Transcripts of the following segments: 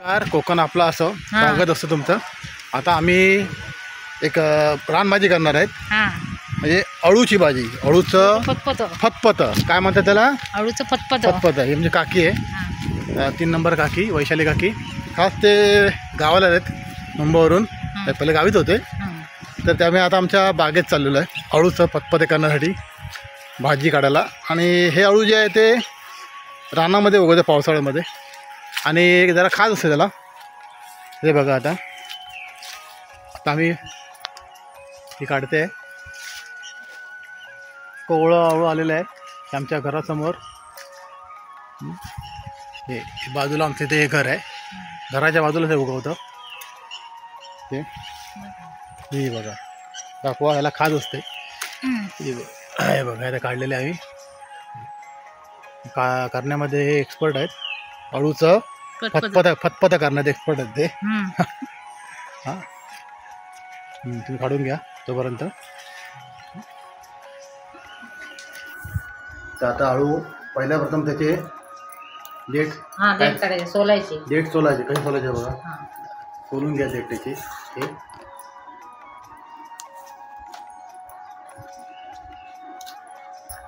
कोकण आपला असं स्वागत असतं तुमचं. आता आम्ही एक रानभाजी करणार आहेत. म्हणजे अळूची भाजी, अळूचं फतफत काय म्हणतात त्याला, अळूचं फतफत. हे म्हणजे काकी आहे, 3 नंबर काकी, वैशाली काकी. खास ते गावाला आहेत मुंबईवरून, पहिले गावीत होते. तर त्यामुळे आता आमच्या बागेत चाललेलं आहे अळूचं फतफते करण्यासाठी, भाजी काढायला. आणि हे अळू जे आहे ते रानामध्ये उगवते पावसाळ्यामध्ये, आणि जरा खास असते त्याला. हे बघा आता आम्ही ही काढते. कोवळं अळू आलेलं आहे आमच्या घरासमोर. हे बाजूला आमचं इथे हे घर आहे, घराच्या बाजूला ते उगवतं. हे बघा, दाखवा, ह्याला खाज असते. हे बघा, हे काढलेले आम्ही करण्यामध्ये हे एक्सपर्ट आहेत. अळूचं फतफत करण्यात एक्सपर्ट आहेत ते. हां, तुम्ही काढून घ्या तोपर्यंत. तर आता अळू पहिल्या प्रथम त्याचे देठ सोलायचे. देठ सोलायचे. कसे सोलायचे बघा, सोलून घ्या देठ त्याचे. हे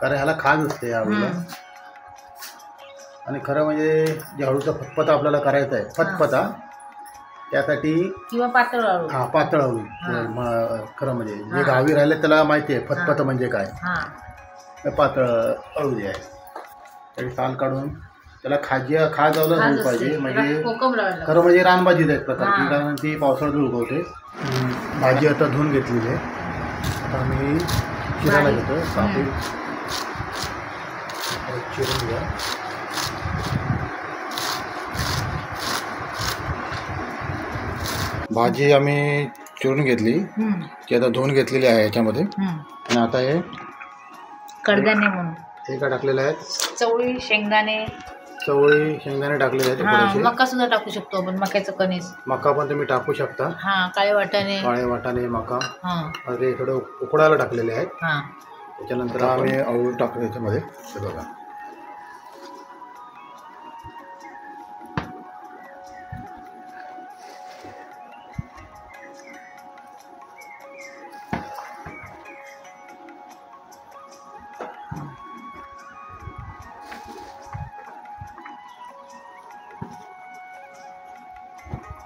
कारण ह्याला खाज असते अळूला. आणि खरं म्हणजे जे अळूचा फतफता आपल्याला करायचा आहे, फतफता, त्यासाठी किंवा पातळ अळू. हां, पातळ अळू. खरं म्हणजे जे गावी राहिले त्याला माहिती आहे फतफत म्हणजे काय. पातळ अळू जे आहे त्याची साल काढून त्याला खाज झालं पाहिजे. म्हणजे खरं म्हणजे रानभाजीच आहे प्रकारची, कारण ती पावसाळ्यात उगवते. भाजी आता धुवून घेतलेली आहे. आता आम्ही चिरायला घेतो. सापी चिरून घ्या. भाजी आम्ही चिरून घेतली, ती आता धुवून घेतलेली आहे याच्यामध्ये. आणि आता हे कडधान्य म्हणून हे काय टाकलेलं आहे, चवळी शेंगदाणे टाकलेले आहेत. मका सुद्धा टाकू शकतो आपण, मक्याचं कणीस. मका पण तुम्ही टाकू शकता. काळे वाटाणे मका. ते थोडं उकडायला टाकलेले आहेत. त्याच्यानंतर आम्ही अळू टाकतो याच्यामध्ये. हे बघा,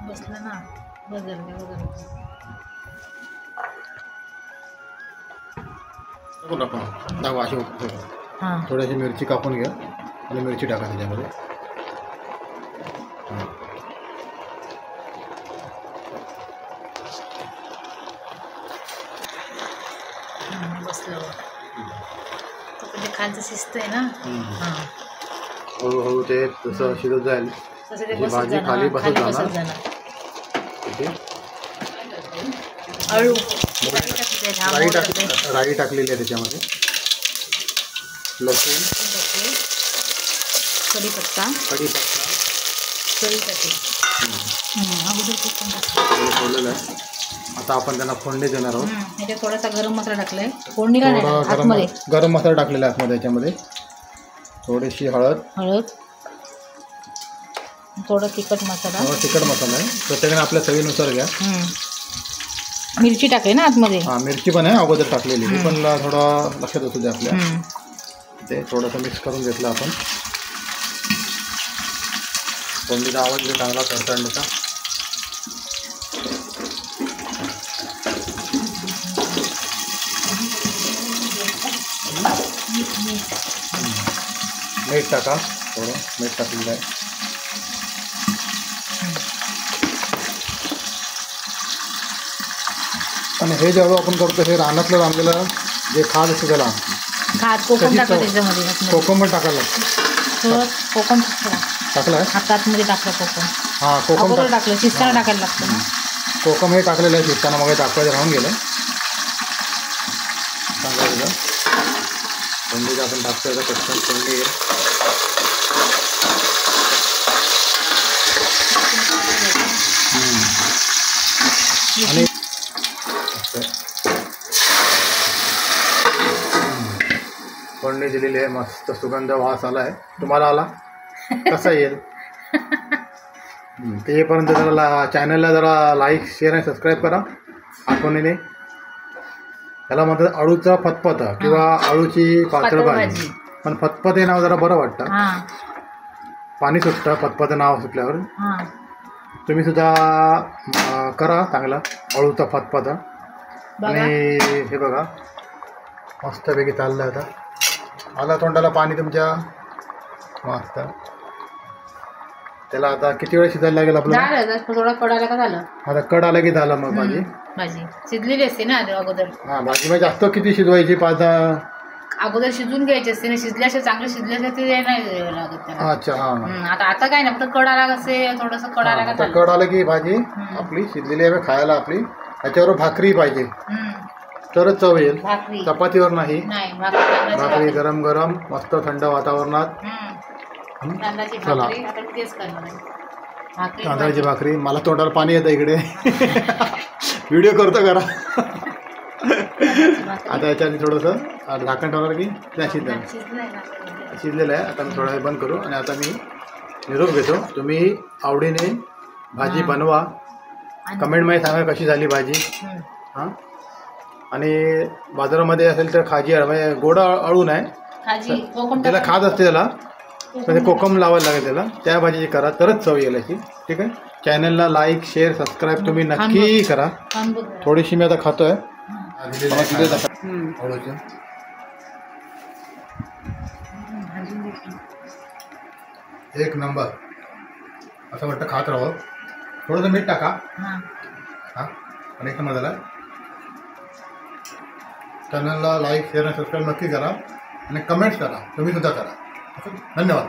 बसलं ना, थोडीशी मिरची कापून घ्या आणि मिरची टाका त्याच्यामध्ये. बसलं तर खालचं शिस्त आहे ना. हळूहळू ते जसं शिजत जाईल भाजी खाली बसत जाणार. अळू राई टाकलेली आहे त्याच्यामध्ये. लसूण, कढीपत्ता ठेवलेलं आहे. आता आपण त्यांना फोडणी देणार आहोत. त्याच्यात थोडासा गरम मसाला टाकलाय फोडणीला. गरम मसाला टाकलेला आहे आतमध्ये. याच्यामध्ये थोडीशी हळद, थोडा तिखट मसाला आहे. प्रत्येकाने आपल्या चवीनुसार घ्या. मिरची टाकली ना आतमध्ये. मिरची पण आहे अगोदर टाकलेली, ती पण थोडा लक्षात असू दे आपल्या. ते थोडंसं मिक्स करून घेतलं आपण. फोडणीचा आवाज चांगला कडकडण्याचा. मीठ टाका, थोडं मीठ टाकलेलं आहे. आणि हे जेव्हा आपण करतो हे रानातलं रांधलेलं जे खाद असतं त्याला कोकम टाका त्याच्यामध्ये. कोकम पण टाकायला लागतं. कोकम टाकलं आहे हातातमध्ये टाकलं कोकम. कोकम टाकलं, शिजताना टाकायला लागतं ना. कोकम हे टाकलेलं आहे शिजताना, मग टाकवायचं राहून गेलं. चांगलं फोडणी आपण टाकतो याचा पटकन फोडणी. आणि फोडणी दिलेली आहे. मस्त सुगंध वास आला आहे. तुम्हाला आला? कसा येईल? तेपर्यंत जरा चॅनलला जरा लाईक शेअर आणि सबस्क्राईब करा आठवणीने. त्याला म्हणतात अळूचा फतफता किंवा अळूची पातळ भाजी. पण फतफत हे नाव जरा बरं वाटतं. हां पाणी सुटतं फतफत नाव सुटल्यावर. हां तुम्ही सुद्धा करा चांगला अळूचा फतफता. आणि बघा हे बघा मस्तपैकी चाललं आता. आला तोंडाला पाणी तुमच्या. मस्त. त्याला आता किती वेळ शिजायला लागेल आपल्याला? झालं थोडा कडाला का झालं. आता कड आला की झालं मग भाजी. भाजी शिजलेली असते ना अगोदर. हां भाजी म्हणजे जास्त किती शिजवायची? 5-10 अगोदर शिजून घ्यायची असते ना. शिजल्याशिवाय चांगलं शिजल्याशिवाय ते नाही लागत त्याला. अच्छा हां. आता काय नाही फक्त कडाला कसे थोडंसं कडाला का आता झालं. कड आलं की भाजी आपली शिजलेली आहे खायला आपली. त्याच्यावर भाकरी पाहिजे तरच चव येईल. भाकरी चपातीवर नाही. नाही भाकरी भाकरी गरम गरम मस्त थंड वातावरणात. तांदळाची चला. भाकरी आता तेच करणार आहे. भाकरी तांदळाची भाकरी. मला तोंडाला पाणी येतं इकडे. व्हिडिओ करतो करा. आता याच्याने थोडंसं झाकण ठेवणार की नाही शिजलं. शिजलंय ना. शिजलेलं आहे. आता मी थोडा वेळ बंद करू आणि आता मी निरोप घेतो. तुम्ही आवडीने भाजी बनवा. कमेंटमध्ये सांगा कशी झाली भाजी. हां. आणि बाजारामध्ये असेल तर खाजी म्हणजे गोड अळू नाही भाजी कोकम त्याला खात असते त्याला. म्हणजे कोकम लावायला लागेल त्याला. त्या भाजीची करा तरच चव येईल याची. ठीक आहे. चॅनलला लाईक शेअर सबस्क्राईब तुम्ही नक्की करा. थोडीशी मी आता खातोय. अळूचं एक नंबर. असं वाटतं खात राहावं. थोडंसं मीठ टाका. हां आणि एक नंबर झाला. चॅनलला लाईक शेअर आणि सबस्क्राईब नक्की करा आणि कमेंट्स करा. तुम्ही सुद्धा करा. धन्यवाद.